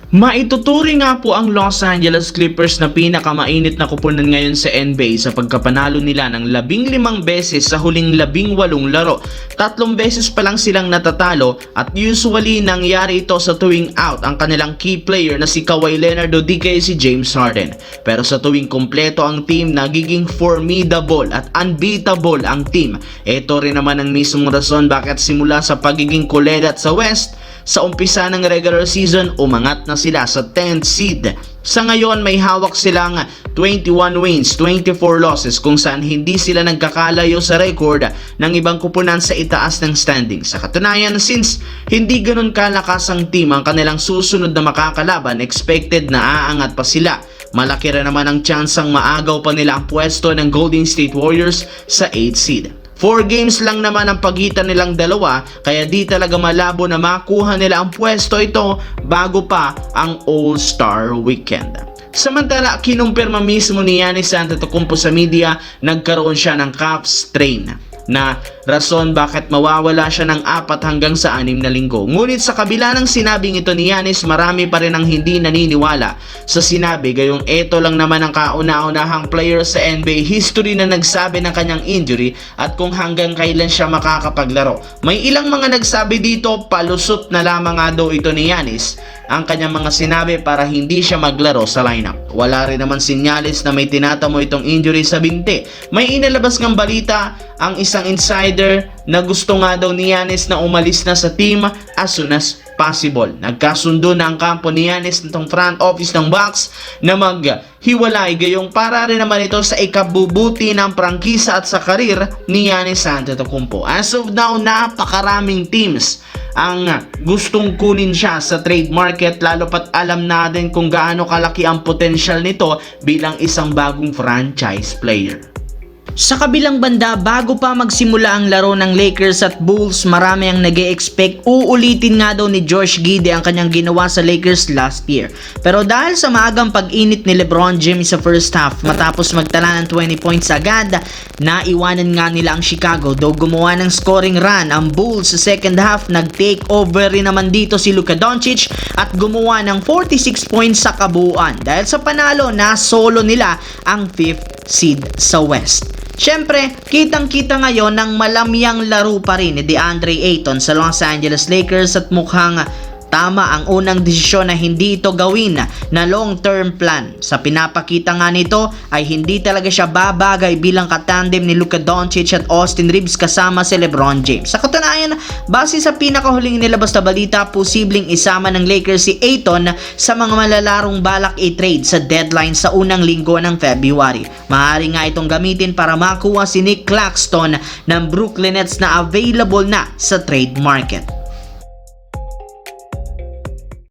Maituturing nga po ang Los Angeles Clippers na pinakamainit na kupunan ngayon sa NBA sa pagkapanalo nila ng 15 beses sa huling 18 laro. 3 beses pa lang silang natatalo at usually nangyari ito sa tuwing out ang kanilang key player na si Kawhi Leonard o di kaya si James Harden. Pero sa tuwing kompleto ang team, nagiging formidable at unbeatable ang team. Ito rin naman ang mismong rason bakit simula sa pagiging kuledat sa West, sa umpisa ng regular season, umangat na sila sa 10th seed. Sa ngayon, may hawak silang 21 wins, 24 losses kung saan hindi sila nagkakalayo sa record ng ibang kupunan sa itaas ng standings. Sa katunayan, since hindi ganun kalakas ang team ang kanilang susunod na makakalaban, expected na aangat pa sila. Malaki rin naman ang tsansang maagaw pa nila ang pwesto ng Golden State Warriors sa 8th seed. 4 games lang naman ang pagitan nilang dalawa, kaya di talaga malabo na makuha nila ang pwesto ito bago pa ang All-Star Weekend. Samantala, kinumpirma mismo ni Giannis Antetokounmpo sa media, nagkaroon siya ng calf strain na rason bakit mawawala siya ng 4 hanggang sa 6 na linggo. Ngunit sa kabila ng sinabing ito ni Giannis, marami pa rin ang hindi naniniwala sa sinabi, gayong ito lang naman ang kauna-unahang player sa NBA history na nagsabi ng kanyang injury at kung hanggang kailan siya makakapaglaro. May ilang mga nagsabi dito, palusot na lamang nga daw ito ni Giannis ang kanyang mga sinabi para hindi siya maglaro sa lineup. Wala rin naman sinyalis na may tinatamo itong injury sa binti. May inalabas ng balita ang isang insider na gusto nga daw ni Giannis na umalis na sa team as soon as possible. Nagkasundo na ang kampo ni Giannis nitong front office ng Bucks na maghiwalay, gayong para rin naman ito sa ikabubuti ng prangkisa at sa karir ni Giannis Antetokounmpo. As of now, napakaraming teams ang gustong kunin siya sa trade market, lalo pat alam natin kung gaano kalaki ang potensyal nito bilang isang bagong franchise player. Sa kabilang banda, bago pa magsimula ang laro ng Lakers at Bulls, marami ang nag-e-expect uulitin nga daw ni Josh Giddey ang kanyang ginawa sa Lakers last year. Pero dahil sa maagang pag-init ni LeBron James sa first half matapos magtala ng 20 points agad, naiwanan nga nila ang Chicago. Though gumawa ng scoring run ang Bulls sa second half, nag-take over rin naman dito si Luka Doncic at gumawa ng 46 points sa kabuuan. Dahil sa panalo, na solo nila ang 5th seed sa West. Siyempre, kitang-kita ngayon ng malamyang laro pa rin ni DeAndre Ayton sa Los Angeles Lakers at mukhang tama ang unang desisyon na hindi ito gawin na long-term plan. Sa pinapakita nga nito ay hindi talaga siya babagay bilang katandem ni Luka Doncic at Austin Reeves kasama si LeBron James. Sa katunayan, base sa pinakahuling nilabas na balita, posibleng isama ng Lakers si Ayton sa mga malalarong balak i-trade sa deadline sa unang linggo ng February. Maaari nga itong gamitin para makuha si Nick Claxton ng Brooklyn Nets na available na sa trade market.